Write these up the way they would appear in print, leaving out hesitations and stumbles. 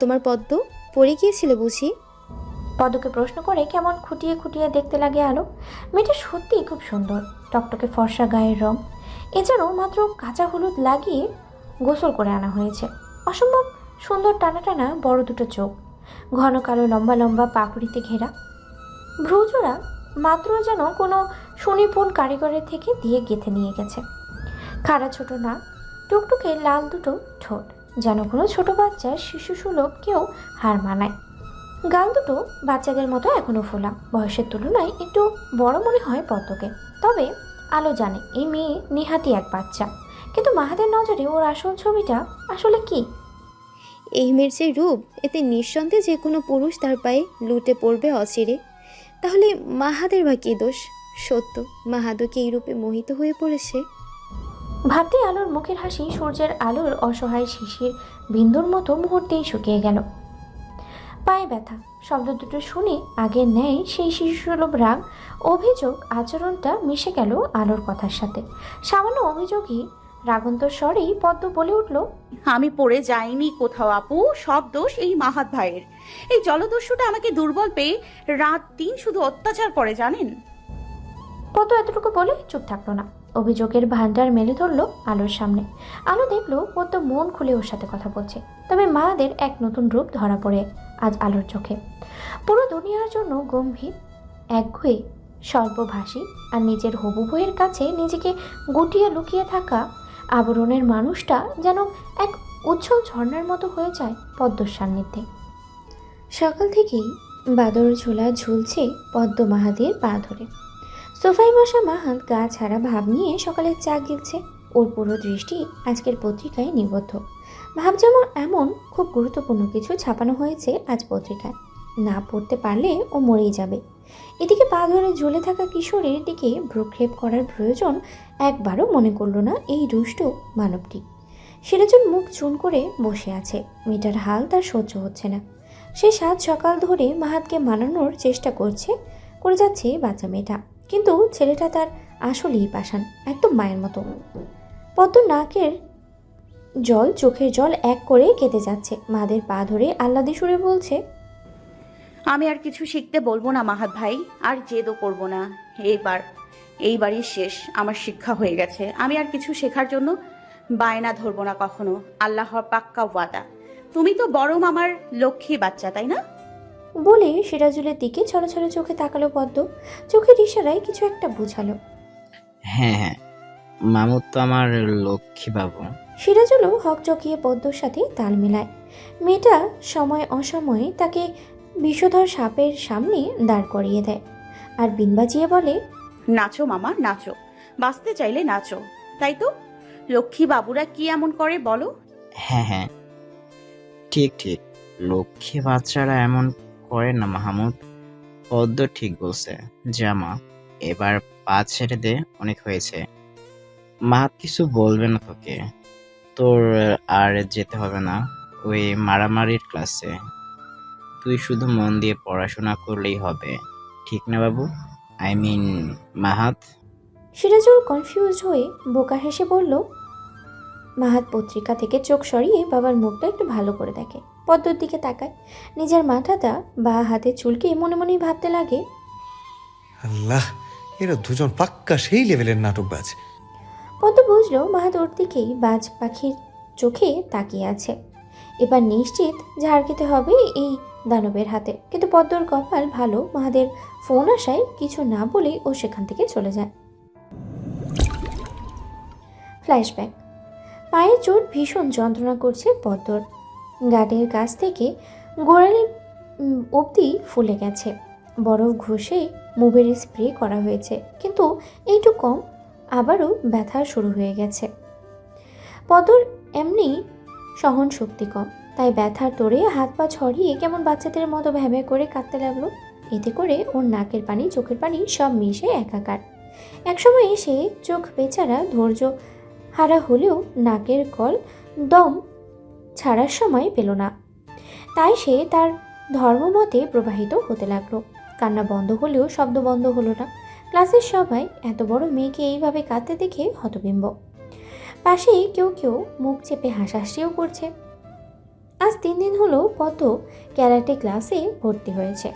তোমার পদ্ম পড়ে গিয়েছিল বুঝি? পদ্মকে প্রশ্ন করে কেমন খুঁটিয়ে খুঁটিয়ে দেখতে লাগে আলো। মেয়েটা সত্যিই খুব সুন্দর, টকটকে ফর্সা গায়ের রং। এছাড়াও মাত্র কাঁচা হলুদ লাগিয়ে গোসল করে আনা হয়েছে। অসম্ভব সুন্দর টানা টানা বড় দুটো চোখ, ঘন কালো লম্বা লম্বা পাপড়িতে ঘেরা ভ্রুজোড়া মাত্র যেন কোনো সুনিপুণ কারিগরের থেকে দিয়ে গেঁথে নিয়ে গেছে। খাড়া ছোট নাক, টুকটুকে লাল দুটো ঠোঁট, যেন কোনো ছোট বাচ্চার শিশুসুলভ কেউ হার মানায়। গাল দুটো বাচ্চাদের মতো এখনো ফোলা, বয়সের তুলনায় একটু বড় মনে হয় পদ্মকে। তবে আলো জানে এই মেয়ে নেহাতি এক বাচ্চা, কিন্তু মাহাদের নজরে ওর আসল ছবিটা আসলে কি? এই মেয়ের যে রূপ, এতে নিঃসন্দেহে যে কোনো পুরুষ তার পায়ে লুটে পড়বে অচিরে। তাহলে মাহাদের বা কী দোষ? সত্য, মাহাদও কি এই রূপে মোহিত হয়ে পড়েছে? ভাবতে আলোর মুখের হাসি সূর্যের আলোর অসহায় শিশির বিন্দুর মতো মুহূর্তেই শুকিয়ে গেল। পায়ে ব্যথা শব্দ দুটো শুনে আগের ন্যায় সেই শিশুসুলভ রাগ, অভিযোগ আচরণটা মিশে গেল আলোর কথার সাথে। সামান্য অভিযোগই রাগন্তর স্বরেই পদ্ম বলে উঠল, আমি পড়ে যাইনি কোথাও আপু, সব দোষ এই মাহাত ভাইয়ের। এই জলদস্যুটা আমাকে দুর্বল পেয়ে রাত দিন শুধু অত্যাচার করে জানেন। পদ্ম এতটুকু বলে চুপ থাকলো না, অভিযোগের ভান্ডার মেলে ধরলো আলোর সামনে। আলো দেখলো পদ্ম মন খুলে ওর সাথে কথা বলছে। তবে মাদের এক নতুন রূপ ধরা পড়ে আজ আলোর চোখে। পুরো দুনিয়ার জন্য গম্ভীর, একগুঁয়ে, স্বল্পভাষী, আর নিজের হবু বউয়ের কাছে নিজেকে গুটিয়ে লুকিয়ে থাকা আবরণের মানুষটা যেন এক উজ্জ্বল ঝর্ণার মতো হয়ে যায় পদ্মর সান্নিধ্যে। সকাল থেকেই বাদর ঝোলা ঝুলছে পদ্ম মাহাদের পা ধরে। সোফায় বসা মাহাত গা ছাড়া ভাব নিয়ে সকালে চা গিলছে। ওর পুরো দৃষ্টি আজকের পত্রিকায় নিবদ্ধ। ভাব যেমন এমন খুব গুরুত্বপূর্ণ কিছু ছাপানো হয়েছে আজ পত্রিকায়, না পড়তে পারলে ও মরেই যাবে। এদিকে পা ধরে ঝুলে থাকা কিশোরের দিকে ভ্রুক্ষেপ করার প্রয়োজন একবারও মনে করল না এই দুষ্ট মানবটি। সিরাজুল মুখ চুন করে বসে আছে। মেয়েটার হাল তার সহ্য হচ্ছে না। সে সাত সকাল ধরে মাহাতকে মানানোর চেষ্টা করে যাচ্ছে বাচ্চা মেয়েটা, কিন্তু ছেলেটা তার আসলেই পাষাণ, একদম মায়ের মতো। পদ্ম নাকের জল চোখের জল এক করে কেটে যাচ্ছে। মাদের পা ধরে আহ্লাদে সুরে বলছে, আমি আর কিছু শিখতে বলবো না মাহাত ভাই, আর জেদও করবো না। এইবারই শেষ, আমার শিক্ষা হয়ে গেছে। আমি আর কিছু শেখার জন্য বায়না ধরবো না কখনো, আল্লাহর পাক্কা ওয়াদা। তুমি তো বড় মামার লক্ষ্মী বাচ্চা, তাই না? বলে সিরাজুলের দিকে ছলছল চোখে তাকালো পদ্ম। চোখের ইশারায় কিছু একটা বুঝালো। হ্যাঁ হ্যাঁ, মামুদ তো আমার লক্ষ্মী বাবু। সিরাজুলও হক চকিয়ে পদ্মর সাথে তাল মেলায়। মেয়েটা সময় অসময়ে তাকে বিষধর সাপের সামনে দাঁড় করিয়ে দেয় আর বিন বাজিয়ে বলে, নাচো মামা নাচো, বাঁচতে চাইলে নাচো। তাই তো, লক্ষ্মী বাবুরা কি এমন করে বলো? হ্যাঁ হ্যাঁ, ঠিক ঠিক, লক্ষ্মী বাচ্চারা এমন করে না মাহমুদ। পদ্ম ঠিক বলছে। জামা, এবার পা ছেড়ে দে, অনেক হয়েছে। মাহাত কিছু বলবে না তোকে। তোর আর যেতে হবে না ওই মারামারির ক্লাসে। তুই শুধু মন দিয়ে পড়াশোনা করলেই হবে, ঠিক না বাবু? I mean Mahat. Sirajul confused হয়ে বোকা হেসে বলল। মাহাত পত্রিকা থেকে চোখ সরিয়ে বাবার মুখটা একটু ভালো করে দেখে, পদ্মর দিকে তাকায়। নিজের মাথাটা বা হাতে চুলকে মনে মনেই ভাবতে লাগে, আল্লাহ, এরা দুজন পাক্কা সেই লেভেলের নাটকবাজ। পদ্ম বুঝলো মাহাত ওর দিকেই বাজ পাখির চোখে তাকিয়ে আছে। এবার নিশ্চিত ঝাড় খেতে হবে এই দানবের হাতে। কিন্তু পদ্মর কপাল ভালো, মাহাদের ফোন আসায় কিছু না বলেই ও সেখান থেকে চলে যায়। ফ্ল্যাশব্যাক। পায়ের চোট ভীষণ যন্ত্রণা করছে পদ্মর। গার্ডের কাছ থেকে গোড়ালি অবধি ফুলে গেছে। বরফ ঘষে মুভের স্প্রে করা হয়েছে, কিন্তু এইটু কম, আবারও ব্যথা শুরু হয়ে গেছে। পদ্মর এমনি সহন শক্তি কম, তাই ব্যথার তোড়ে হাত পা ছড়িয়ে কেমন বাচ্চাদের মতো ভ্যাভ্যা করে কাঁদতে লাগলো। এতে করে ওর নাকের পানি চোখের পানি সব মিশে একাকার। একসময় এসে চোখ বেচারা ধৈর্য হারা হলেও নাকের কল দম ছাড়ার সময় পেল না, তাই সে তার ধর্মমতে প্রবাহিত হতে লাগলো। কান্না বন্ধ হলেও শব্দ বন্ধ হলো না। ক্লাসের সবাই এত বড় মেয়েকে এইভাবে কাঁদতে দেখে হতবিম্ব। পাশে কেউ কেউ মুখ চেপে হাসাহাসিও করছে। আজ 3 দিন হলো পদ্ম ক্যারাটে ক্লাসে ভর্তি হয়েছে।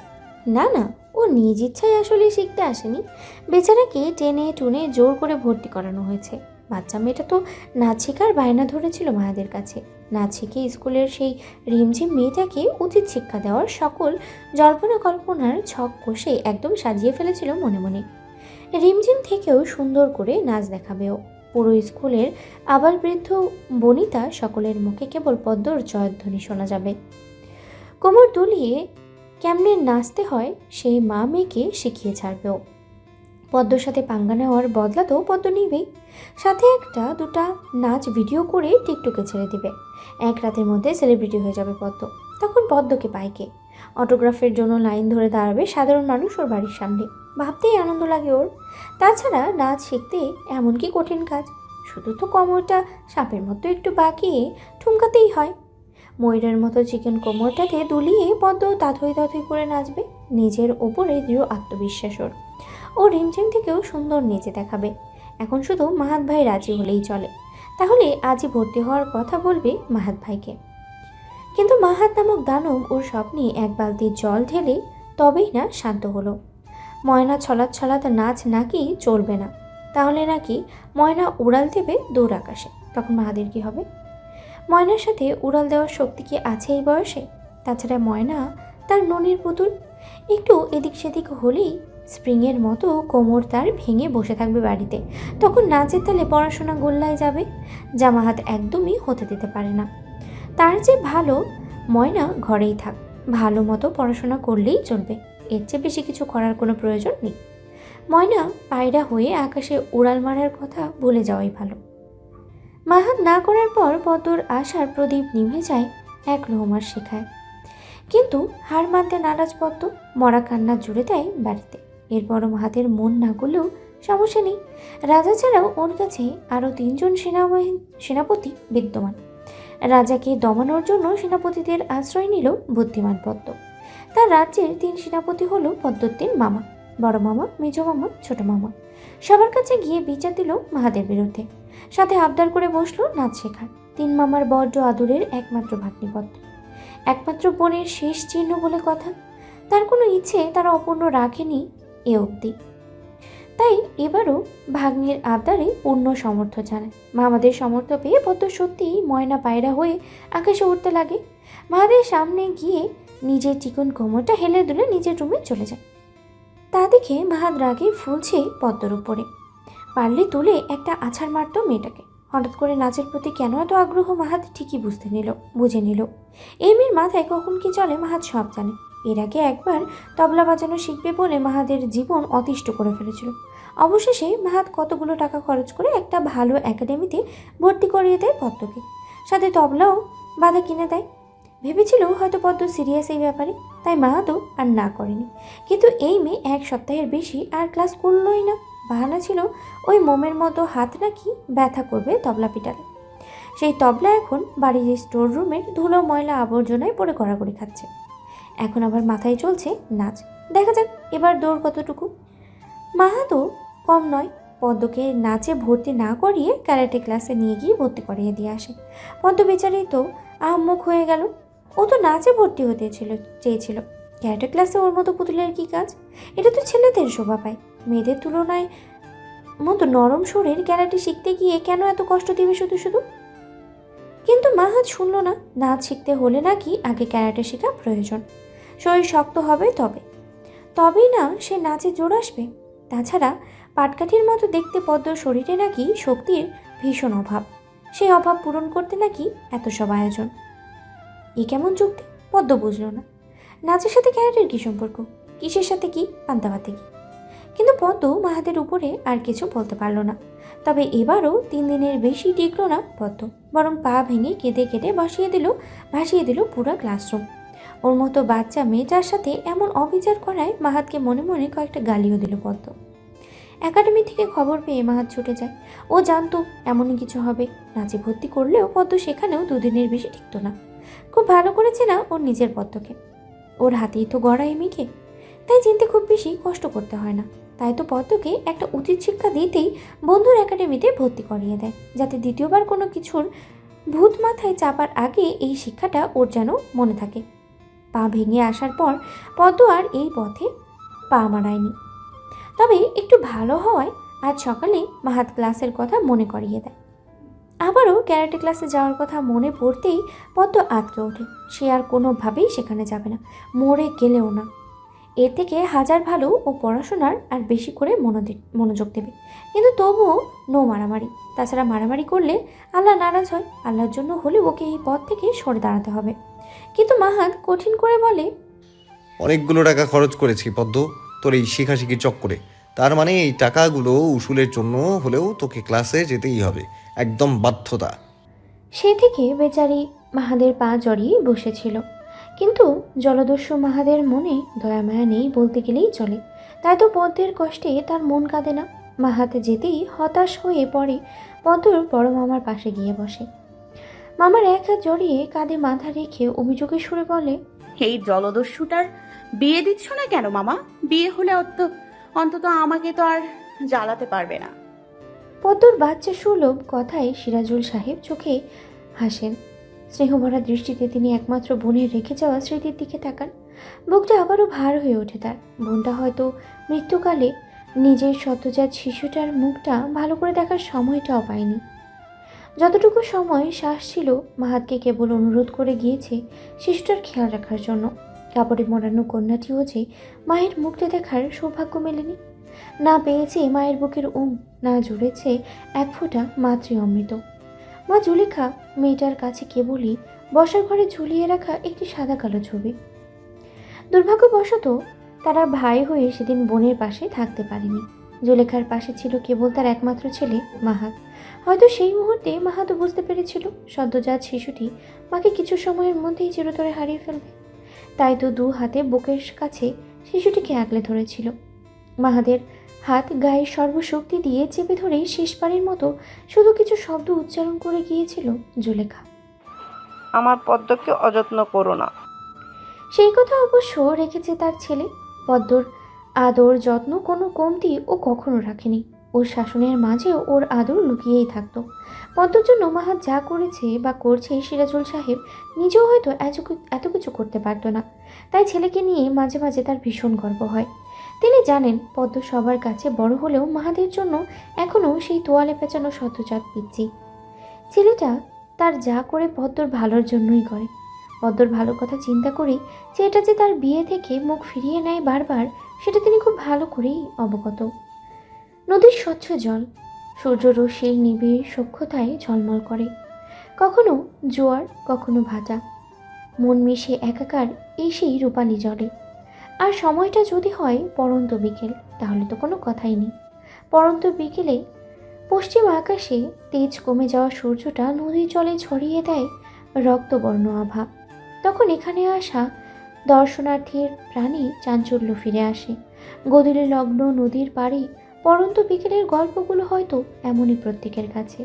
না না, ও নিজ ইচ্ছায় আসলে শিখতে আসেনি, বেচারাকে টেনে টুনে জোর করে ভর্তি করানো হয়েছে। বাচ্চা মেয়েটা তো নাচ শেখার বায়না ধরেছিল মায়াদের কাছে। নাচ শিখে স্কুলের সেই রিমঝিম মেয়েটাকে উচিত শিক্ষা দেওয়ার সকল জল্পনা কল্পনার ছক কষে একদম সাজিয়ে ফেলেছিল মনে মনে। রিমঝিম থেকেও সুন্দর করে নাচ দেখাবেও। পুরো স্কুলের আবাল বৃদ্ধ বনিতা সকলের মুখে কেবল পদ্মর জয়ধ্বনি শোনা যাবে। কোমর দুলিয়ে কেমনে নাচতে হয় সেই মা মেয়েকে শিখিয়ে ছাড়বেও। পদ্মর সাথে পাঙ্গা নেওয়ার বদলাতেও পদ্ম নিবেই। সাথে একটা দুটা নাচ ভিডিও করে টিকটকে ছেড়ে দিবে। এক রাতের মধ্যে সেলিব্রিটি হয়ে যাবে পদ্ম। তখন পদ্মকে পাইকে অটোগ্রাফের জন্য লাইন ধরে দাঁড়াবে সাধারণ মানুষ ওর বাড়ির সামনে। ভাবতেই আনন্দ লাগে ওর। তাছাড়া নাচ শিখতে এমন কি কঠিন কাজ, শুধু তো কোমরটা সাপের মতো একটু বাঁকিয়ে ঠুমকাতেই হয়। ময়ূরের মতো চিকেন কোমরটাকে দুলিয়ে পদ্ম তাথই তাথই করে নাচবে। নিজের ওপরে দৃঢ় আত্মবিশ্বাস ওর। ও রিমঝিম থেকেও সুন্দর নেচে দেখাবে। এখন শুধু মাহাত ভাই রাজি হলেই চলে। তাহলে আজই ভর্তি হওয়ার কথা বলবে মাহাত ভাইকে। কিন্তু মাহাত নামক দানব ওর স্বপ্নে এক বালতি জল ঢেলে তবেই না শান্ত হলো। ময়না ছলাৎ ছলাৎ নাচ নাকি চলবে না, তাহলে নাকি ময়না উড়াল দেবে দূর আকাশে। তখন মাহাদের কি হবে? ময়নার সাথে উড়াল দেওয়ার শক্তি কি আছে এই বয়সে? তাছাড়া ময়না তার ননির পুতুল, একটু এদিক সেদিক হলেই স্প্রিংয়ের মতো কোমর তার ভেঙে বসে থাকবে বাড়িতে। তখন নাচের তালে পড়াশোনা গোল্লায় যাবে, যা মাহাত একদমই হতে দিতে পারে না। তার যে ভালো ময়না ঘরেই থাক, ভালো মতো পড়াশোনা করলেই চলবে। এর চেয়ে বেশি কিছু করার কোনো প্রয়োজন নেই। ময়না পায়রা হয়ে আকাশে উড়াল মারার কথা ভুলে যাওয়াই ভালো। মাহাত না করার পর পদ্মর আশার প্রদীপ নিভে যায় এক রোমার শেখায়। কিন্তু হার মানতে নারাজ পদ্ম মরা কান্না জুড়ে দেয় বাড়িতে। এরপরও মাহাতের মন না করলেও সমস্যা নেই। রাজা ছাড়াও ওর কাছে আরও 3 জন সেনাপতি বিদ্যমান। রাজাকে দমানোর জন্য সেনাপতিদের আশ্রয় নিল বুদ্ধিমান পদ্ম। তার রাজ্যের 3 সেনাপতি হলো পদ্মর 3 মামা, বড় মামা, মেজ মামা, ছোট মামা। সবার কাছে গিয়ে বিচার দিল মাহাদের বিরুদ্ধে। সাথে আবদার করে বসলো নাচ শেখার। 3 মামার বড্ড আদরের একমাত্র ভাগ্নি পদ্ম, একমাত্র বোনের শেষ চিহ্ন বলে কথা। তার কোনো ইচ্ছে তারা অপূর্ণ রাখেনি এ অবধি। তাই এবারও ভাগ্নির আবদারে পূর্ণ সমর্থ জানায়। মামাদের সমর্থ পেয়ে পদ্ম সত্যিই ময়না পায়রা হয়ে আকাশে উঠতে লাগে। মাদের সামনে গিয়ে নিজের চিকন কোমরটা হেলে দুলে নিজের রুমে চলে যায়। তা দেখে মাহাত রাগে ফুলছে পদ্মর উপরে। পারলে তুলে একটা আছাড় মারত মেয়েটাকে। হঠাৎ করে নাচের প্রতি কেন এত আগ্রহ মাহাত ঠিকই বুঝে নিল। এই মেয়ের মাথায় কখন কি চলে মাহাত সব জানে। এর আগে একবার তবলা বাজানো শিখবে বলে মাহাদের জীবন অতিষ্ঠ করে ফেলেছিল। অবশেষে মাহাত কতগুলো টাকা খরচ করে একটা ভালো একাডেমিতে ভর্তি করিয়ে দেয় পদ্মকে। সাথে তবলাও বাধা কিনে দেয়। ভেবেছিল হয়তো পদ্ম সিরিয়াস এই ব্যাপারে, তাই মাহাতও আর না করেনি। কিন্তু এই মেয়ে 1 সপ্তাহের বেশি আর ক্লাস করলই না। বাহানা ছিল ওই মোমের মতো হাত নাকি ব্যথা করবে তবলা পিটালে। সেই তবলা এখন বাড়ির স্টোর রুমের ধুলো ময়লা আবর্জনায় পড়ে গড়াগড়ি খাচ্ছে। এখন আবার মাথায় চলছে নাচ। দেখা যাক এবার দৌড় কতটুকু। মাহাতও কম নয়, পদ্মকে নাচে ভর্তি না করিয়ে ক্যারাটে ক্লাসে নিয়ে গিয়ে ভর্তি করিয়ে দিয়ে আসে। পদ্ম বেচারি তো আহম্মক হয়ে গেল। ও তো নাচে ভর্তি হতে চেয়েছিল। ক্যারাটে ক্লাসে ওর মতো পুতুলের কি কাজ? এটা তো ছেলেদের শোভা পায়। মেয়েদের তুলনায় মতো নরম সুরের ক্যারাটে শিখতে গিয়ে কেন এত কষ্ট দিবে শুধু শুধু? কিন্তু মাহাত শুনল না। নাচ শিখতে হলে নাকি আগে ক্যারাটে শেখা প্রয়োজন। শরীর শক্ত হবে তবেই না সে নাচে জোর আসবে। তাছাড়া পাটকাঠির মতো দেখতে পদ্মর শরীরে নাকি শক্তির ভীষণ অভাব। সেই অভাব পূরণ করতে নাকি এত সব আয়োজন। এ কেমন যুক্তি? পদ্ম বুঝল না। নাচের সাথে ক্যারাটের কী সম্পর্ক? কিসের সাথে কি, পান্তাভাতে কি? কিন্তু পদ্ম মাহাদের উপরে আর কিছু বলতে পারল না। তবে এবারও 3 দিনের বেশি টিকল না পদ্ম, বরং পা ভেঙে কেঁদে কেটে ভাসিয়ে দিল পুরো ক্লাসরুম। ওর মতো বাচ্চা মেয়েটার সাথে এমন অবিচার করায় মাহাতকে মনে মনে কয়েকটা গালিও দিল পদ্ম। একাডেমি থেকে খবর পেয়ে মাহাত ছুটে যায়। ও জানতো এমনই কিছু হবে। নাচে ভর্তি করলেও পদ্ম সেখানেও 2 দিনের বেশি টিকত না। খুব ভালো করেছে না ওর নিজের পদ্মকে। ওর হাতেই তো গড়া এই মেয়েকে, তাই চিনতে খুব বেশি কষ্ট করতে হয় না। তাই তো পদ্মকে একটা উচিত শিক্ষা দিতেই বন্ধুর একাডেমিতে ভর্তি করিয়ে দেয়, যাতে দ্বিতীয়বার কোনো কিছুর ভূত মাথায় চাপার আগে এই শিক্ষাটা ওর যেন মনে থাকে। পা ভেঙে আসার পর পদ্ম আর এই পথে পা মারায়নি। তবে একটু ভালো হওয়ায় আজ সকালে মাহাত ক্লাসের কথা মনে করিয়ে দেয়। আবারও ক্যারাটে ক্লাসে যাওয়ার কথা মনে পড়তেই পদ্ম আঁতকে ওঠে। সে আর কোনোভাবেই সেখানে যাবে না, মরে গেলেও না। এর থেকে হাজার ভালো ও পড়াশোনার আর বেশি করে মনোযোগ দেবে। কিন্তু তবুও নো মারামারি। তাছাড়া মারামারি করলে আল্লাহ নারাজ হয়। আল্লাহর জন্য হলে ওকে এই পথ থেকে সরে দাঁড়াতে হবে। কিন্তু মাহাত কঠিন করে বলে, অনেকগুলো টাকা খরচ করেছি পদ্ম তোর এই শেখাশেখির চক্করে। তার মানে এই টাকাগুলো উসুলের জন্য হলেও তোকে ক্লাসে যেতেই হবে, একদম বাধ্যতা। সে থেকে বেচারি মাহাদের পা জড়িয়ে বসেছিল। কিন্তু জলদস্যু মাহাদের মনে দয়ামায়া নেই বলতে গেলেই চলে। তাই তো পদ্মের কষ্টে তার মন কাঁদে না। মাহাতে যেতেই হতাশ হয়ে পড়ে পদ্মর বড় মামার পাশে গিয়ে বসে। মামার এক হাত জড়িয়ে কাঁধে মাথা রেখে অভিযোগের সুরে বলে, এই জলদস্যুটার বিয়ে দিচ্ছ না কেন মামা? বিয়ে হলে অন্তত আমাকে তো আর জ্বালাতে পারবে না। পদ্মর বাচ্চা সুলভ কথায় সিরাজুল সাহেব চোখে হাসেন। স্নেহভরা দৃষ্টিতে তিনি একমাত্র বোনের রেখে যাওয়া স্মৃতির দিকে তাকান। বুকটা আবারও ভার হয়ে ওঠে তার। বোনটা হয়তো মৃত্যুকালে নিজের সদ্যজাত শিশুটার মুখটা ভালো করে দেখার সময়টাও পায়নি। যতটুকু সময় শ্বাস ছিল মাহাতকে কেবল অনুরোধ করে গিয়েছে শিশুটার খেয়াল রাখার জন্য। কাপড়ে মোড়ানো কন্যাটিও যে মায়ের মুখটা দেখার সৌভাগ্য মেলেনি। না পেয়েছে মায়ের বুকের না জুড়েছে এক ফোঁটা মাতৃ অমৃত। মা জুলেখা মেয়েটার কাছে কেবলই বসার ঘরে ঝুলিয়ে রাখা একটি সাদা কালো ছবি। দুর্ভাগ্যবশত তারা ভাই হয়ে সেদিন বোনের পাশে থাকতে পারেনি। জুলেখার পাশে ছিল কেবল তার একমাত্র ছেলে মাহাত। হয়তো সেই মুহূর্তে মাহাতও বুঝতে পেরেছিল সদ্যজাত শিশুটি মাকে কিছু সময়ের মধ্যেই চিরতরে হারিয়ে ফেলবে। তাই তো দু হাতে বুকের কাছে শিশুটিকে আগলে ধরেছিল। মাহাদের হাত গায়ে সর্বশক্তি দিয়ে চেপে ধরেই শেষবারের মতো শুধু কিছু শব্দ উচ্চারণ করে গিয়েছিল জুলেখা, আমার পদ্মকে অযত্ন করো না। সেই কথা অবশ্য রেখেছে তার ছেলে। পদ্মর আদর যত্ন কোনো কমতি ও কখনো রাখেনি। ওর শাসনের মাঝেও ওর আদর লুকিয়েই থাকতো। পদ্মর জন্য মাহাত যা করেছে বা করছে সিরাজুল সাহেব নিজেও হয়তো এত কিছু করতে পারতো না। তাই ছেলেকে নিয়ে মাঝে মাঝে তার ভীষণ গর্ব হয়। তিনি জানেন পদ্ম সবার কাছে বড় হলেও মাহাদের জন্য এখনও সেই তোয়ালে পেঁচানো সদ্যজাত পিচ্চি। ছেলেটা তার যা করে পদ্মর ভালোর জন্যই করে। পদ্মর ভালো কথা চিন্তা করেই যে এটা যে তার বিয়ে থেকে মুখ ফিরিয়ে নেয় বারবার, সেটা তিনি খুব ভালো করেই অবগত। নদীর স্বচ্ছ জল সূর্যরশ্মির নিবিড় সূক্ষ্মতায় ঝলমল করে। কখনো জোয়ার, কখনো ভাটা, মন মিশে একাকার এই সেই রূপালী জলে। আর সময়টা যদি হয় পড়ন্ত বিকেল, তাহলে তো কোনো কথাই নেই। পড়ন্ত বিকেলে পশ্চিম আকাশে তেজ কমে যাওয়া সূর্যটা নদীর জলে ছড়িয়ে দেয় রক্তবর্ণ আভা। তখন এখানে আসা দর্শনার্থীর প্রাণী চাঞ্চল্য ফিরে আসে। গদিরে লগ্ন নদীর পাড়ে পড়ন্ত বিকেলের গল্পগুলো হয়তো এমনই প্রত্যেকের কাছে।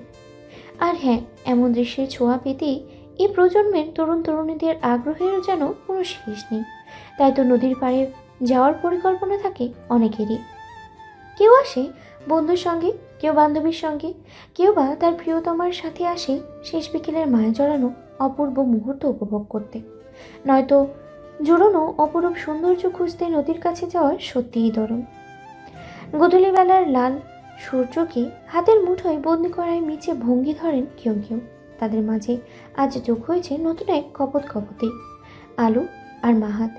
আর হ্যাঁ, এমন দৃশ্যের ছোঁয়া পেতেই এই প্রজন্মের তরুণ তরুণীদের আগ্রহেরও যেন কোনো শেষ নেই। তাই তো নদীর পাড়ে যাওয়ার পরিকল্পনা থাকে অনেকেরই। কেউ আসে বন্ধুর সঙ্গে, কেউ বান্ধবীর সঙ্গে, কেউ বা তার প্রিয়তমার সাথে আসে শেষ বিকেলের মায়া জড়ানো অপূর্ব মুহূর্ত উপভোগ করতে। নয়তো জুড়োনো অপরূপ সৌন্দর্য খুঁজতে নদীর কাছে যাওয়ার সত্যিই দরুন। গোধূলিবেলার লাল সূর্যকে হাতের মুঠোয় বন্দি করায় মিছে ভঙ্গি ধরেন কেউ কেউ। তাদের মাঝে আজ যোগ হয়েছে নতুন এক কপতে আলু আর মাহাত।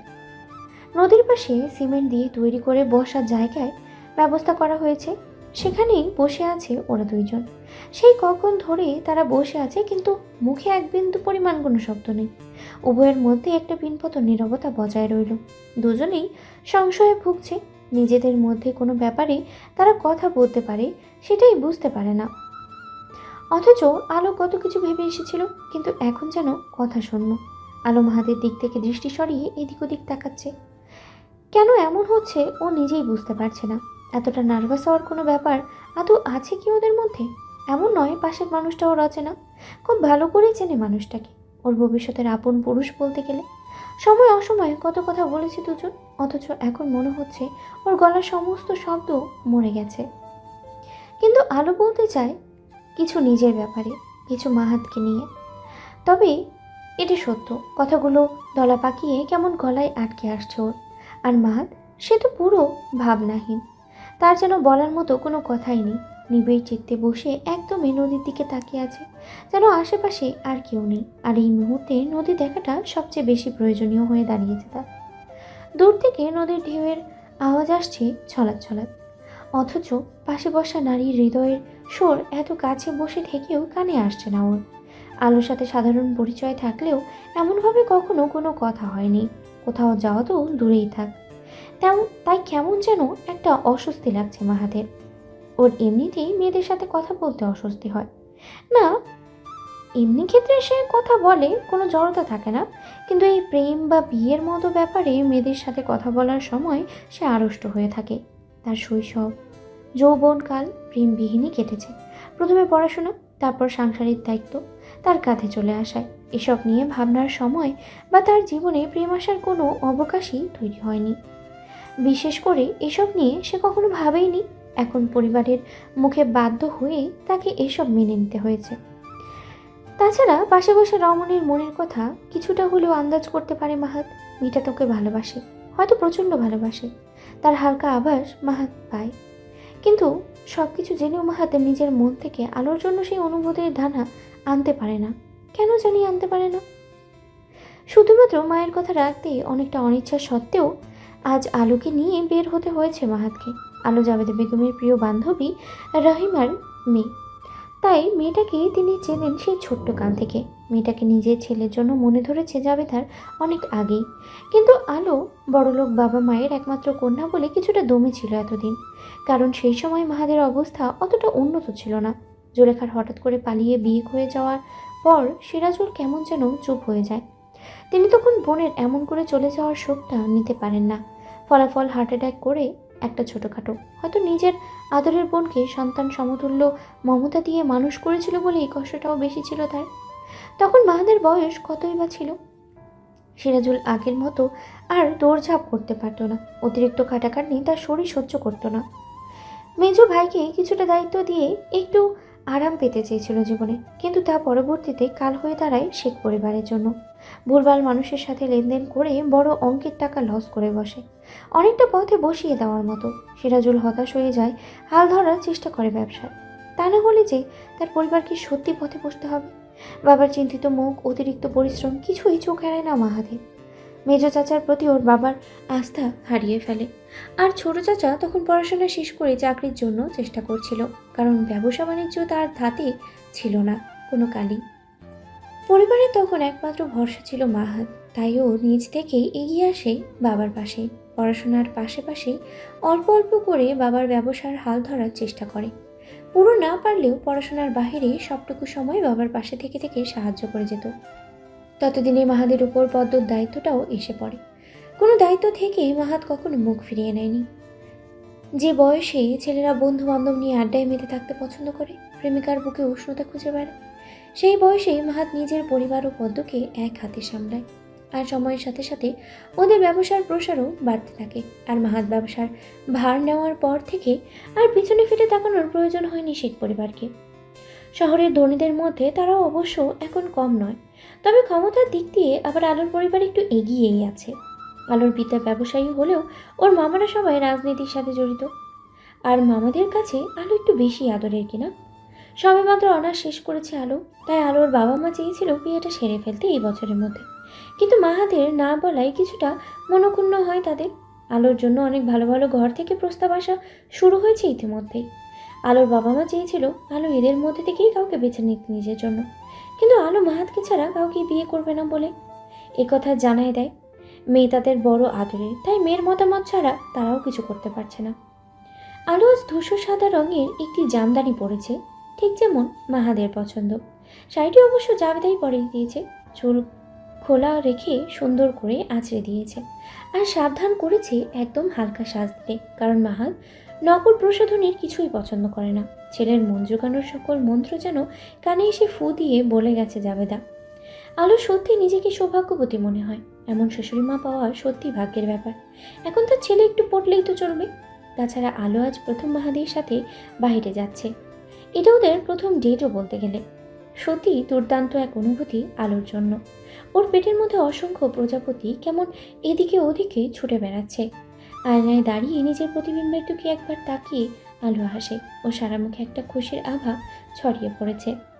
নদীর পাশে সিমেন্ট দিয়ে তৈরি করে বসার জায়গায় ব্যবস্থা করা হয়েছে। সেখানেই বসে আছে ওরা দুইজন। সেই কখন ধরে তারা বসে আছে, কিন্তু মুখে এক বিন্দু পরিমাণ কোনো শব্দ নেই। উভয়ের মধ্যে একটা পিনপত নীরবতা বজায় রইল। দুজনেই সংশয়ে ভুগছে। নিজেদের মধ্যে কোনো ব্যাপারে তারা কথা বলতে পারে সেটাই বুঝতে পারে না। অথচ আলো কত কিছু ভেবে এসেছিল, কিন্তু এখন যেন কথা শূন্য। আলো মাহাদের দিক থেকে দৃষ্টি সরিয়ে এদিক ওদিক তাকাচ্ছে। কেন এমন হচ্ছে ও নিজেই বুঝতে পারছে না। এতটা নার্ভাস হওয়ার কোনো ব্যাপার আদৌ আছে কি ওদের মধ্যে? এমন নয় পাশের মানুষটাও রচনা খুব ভালো করেই চেনে মানুষটাকে, ওর ভবিষ্যতের আপন পুরুষ বলতে গেলে। সময় অসময়ে কত কথা বলেছে দুজন, অথচ এখন মনে হচ্ছে ওর গলার সমস্ত শব্দ মরে গেছে। কিন্তু আলো বলতে চায় কিছু নিজের ব্যাপারে, কিছু মাহাতকে নিয়ে। তবে এটা সত্য, কথাগুলো দলা পাকিয়ে কেমন গলায় আটকে আসছে ওর। আর মাহাত, সে তো পুরো ভাবনাহীন, তার যেন বলার মতো কোনো কথাই নেই। নিবিড় চিত্তে বসে একদমই নদীর দিকে তাকিয়ে আছে, যেন আশেপাশে আর কেউ নেই। আর এই মুহূর্তে নদী দেখাটা সবচেয়ে বেশি প্রয়োজনীয় হয়ে দাঁড়িয়েছে তার। দূর থেকে নদীর ঢেউয়ের আওয়াজ আসছে ছলাৎ ছলাৎ, অথচ পাশে বসা নারীর হৃদয়ের সুর এত কাছে বসে থেকেও কানে আসছে না ওর। আলোর সাথে সাধারণ পরিচয় থাকলেও এমনভাবে কখনো কোনো কথা হয়নি। কোথাও যাওয়া তো দূরেই থাক, তাই কেমন যেন একটা অস্বস্তি লাগছে মাহাদের। ওর এমনিতেই মেয়েদের সাথে কথা বলতে অস্বস্তি হয় না, এমনি ক্ষেত্রে সে কথা বলে, কোনো জড়তা থাকে না, কিন্তু এই প্রেম বা বিয়ের মতো ব্যাপারে মেয়েদের সাথে কথা বলার সময় সে আড়ষ্ট হয়ে থাকে। তার শৈশব যৌবনকাল প্রেমবিহীনই কেটেছে। প্রথমে পড়াশোনা, তারপর সাংসারিক দায়িত্ব তার কাঁধে চলে আসায় এসব নিয়ে ভাবনার সময় বা তার জীবনে প্রেম আসার কোনো অবকাশই তৈরি হয়নি। বিশেষ করে এসব নিয়ে সে কখনো ভাবেইনি। এখন পরিবারের মুখে বাধ্য হয়ে তাকে এসব মেনে নিতে হয়েছে। তাছাড়া পাশে বসে রমণীর মনের কথা কিছুটা হলেও আন্দাজ করতে পারে মাহাত। মেয়েটা তোকে ভালোবাসে, হয়তো প্রচণ্ড ভালোবাসে, তার হালকা আভাস মাহাত পায়। কিন্তু সব কিছু জেনেও মাহাত নিজের মন থেকে আলোর জন্য সেই অনুভূতির দানা আনতে পারে না। কেন জানি আনতে পারে না। শুধুমাত্র মায়ের কথা রাখতেই অনেকটা অনিচ্ছা সত্ত্বেও আজ আলোকে নিয়ে বের হতে হয়েছে মাহাতকে। আলো জাবেদা বেগমের প্রিয় বান্ধবী রহিমার মেয়ে, তাই মেয়েটাকে তিনি চেনেন সেই ছোট্ট কাল থেকে। মেয়েটাকে নিজের ছেলের জন্য মনে ধরেছে জাবেদার অনেক আগেই। কিন্তু আলো বড়লোক বাবা মায়ের একমাত্র কন্যা বলে কিছুটা দমে ছিল এতদিন, কারণ সেই সময় মাহাদের অবস্থা অতটা উন্নত ছিল না। জুলেখার হঠাৎ করে পালিয়ে বিয়ে হয়ে যাওয়ার পর সিরাজুল কেমন যেন চুপ হয়ে যায়। তিনি তখন বোনের এমন করে চলে যাওয়ার শোকটা নিতে পারেন না। ফলাফল হার্ট অ্যাটাক করে একটা ছোটোখাটো, হয়তো নিজের আদরের বোনকে সন্তান সমতুল্য মমতা দিয়ে মানুষ করেছিল বলে এই কষ্টটাও বেশি ছিল তার। তখন মাহাদের বয়স কতই বা ছিল। সিরাজুল আগের মতো আর দৌড়ঝাঁপ করতে পারত না, অতিরিক্ত খাটাখাটনি তার শরীর সহ্য করতো না। মেজো ভাইকে কিছুটা দায়িত্ব দিয়ে একটু আরাম পেতে চেয়েছিল জীবনে, কিন্তু তা পরবর্তীতে কাল হয়ে দাঁড়ায় শেখ পরিবারের জন্য। ভুলভাল মানুষের সাথে লেনদেন করে বড় অঙ্কের টাকা লস করে বসে, অনেকটা পথে বসিয়ে দেওয়ার মতো। সিরাজুল হতাশ হয়ে যায়, হাল ধরার চেষ্টা করে ব্যবসায়। তা না হলে যে তার পরিবারকে সত্যি পথে বসতে হবে। বাবার চিন্তিত মুখ, অতিরিক্ত পরিশ্রম কিছুই চোখ এড়ায় না মাহাদের। মেজো চাচার প্রতি ওর বাবার আস্থা হারিয়ে ফেলে। আর ছোট চাচা তখন পড়াশোনা শেষ করে চাকরির জন্য চেষ্টা করছিল, কারণ ব্যবসা বাণিজ্য তার ধাতে ছিল না কোনো কালই। পরিবারের তখন একমাত্র ভরসা ছিল মাহাত, তাই ও নিজ থেকেই এগিয়ে আসে বাবার পাশে। পড়াশোনার পাশে অল্প অল্প করে বাবার ব্যবসার হাল ধরার চেষ্টা করে। পুরো না পারলেও পড়াশোনার বাইরে সবটুকু সময় বাবার পাশে থেকে থেকে সাহায্য করে যেত। ততদিনে মাহাদের উপর পদ্মর দায়িত্বটাও এসে পড়ে। কোনো দায়িত্ব থেকে মাহাত কখনো মুখ ফিরিয়ে নেয়নি। যে বয়সে ছেলেরা বন্ধু বান্ধব নিয়ে আড্ডায় মেতে থাকতে পছন্দ করে, প্রেমিকার বুকে উষ্ণতা খুঁজে বেড়ায়, সেই বয়সে মাহাত নিজের পরিবার ও পদ্মকে এক হাতে সামলায়। আর সময়ের সাথে সাথে ওদের ব্যবসার প্রসারও বাড়তে থাকে। আর মাহাত ব্যবসার ভার নেওয়ার পর থেকে আর পিছনে ফিরে তাকানোর প্রয়োজন হয়নি শেখ পরিবারকে। শহরের ধনীদের মধ্যে তারাও অবশ্য এখন কম নয়, তবে ক্ষমতার দিক দিয়ে আবার আলোর পরিবার একটু এগিয়েই আছে। আলোর পিতা ব্যবসায়ী হলেও ওর মামারা সবাই রাজনীতির সাথে জড়িত। আর মামাদের কাছে আলো একটু বেশি আদরের কিনা। সবেমাত্র অনার্স শেষ করেছে আলো, তাই আলোর বাবা মা চেয়েছিল বিয়েটা সেরে ফেলতে এই বছরের মধ্যে। কিন্তু মাহাদের না বলায় কিছুটা মনক্ষুণ্ণ হয় তাদের। আলোর জন্য অনেক ভালো ভালো ঘর থেকে প্রস্তাব আসা শুরু হয়েছে ইতিমধ্যেই। আলোর বাবা মা চেয়েছিল আলো এদের মধ্যে থেকেই কাউকে বেছে নিতে নিজের জন্য, কিন্তু আলো মাহাতকে ছাড়া কাউকে বিয়ে করবে না বলে একথা জানায় দেয়। মেয়ে তাদের বড় আদরের, তাই মেয়ের মতামত ছাড়া তারাও কিছু করতে পারছে না। আলো আজ ধূসর সাদা রঙের একটি জামদানি পরেছে, ঠিক যেমন মাহাদের পছন্দ। শাড়িটি অবশ্য জাবেদাই পরিয়ে দিয়েছে, চুল খোলা রেখে সুন্দর করে আঁচড়ে দিয়েছে। আর সাবধান করেছে একদম হালকা সাজ দিতে, কারণ মাহাত নকল প্রসাধনীর কিছুই পছন্দ করে না। ছেলের মন জোগানোর সকল মন্ত্র যেন কানে এসে ফু দিয়ে বলে গেছে জাবেদা। আলো সত্যি নিজেকে সৌভাগ্যবতী মনে হয়, এমন শ্বশুরি মা পাওয়া সত্যি ভাগ্যের ব্যাপার। এখন তার ছেলে একটু পড়লেই তো চলবে। তাছাড়া আলো আজ প্রথম মাহাদের সাথে বাইরে যাচ্ছে, এটা ওদের প্রথম ডেটও বলতে গেলে। সত্যি দুর্দান্ত এক অনুভূতি আলোর জন্য। ওর পেটের মধ্যে অসংখ্য প্রজাপতি কেমন এদিকে ওদিকে ছুটে বেড়াচ্ছে। আয়নায় দাঁড়িয়ে নিজের প্রতিবিম্বের দিকে একবার তাকিয়ে আলো হাসে ও সারা মুখে একটা খুশির আভা ছড়িয়ে পড়েছে।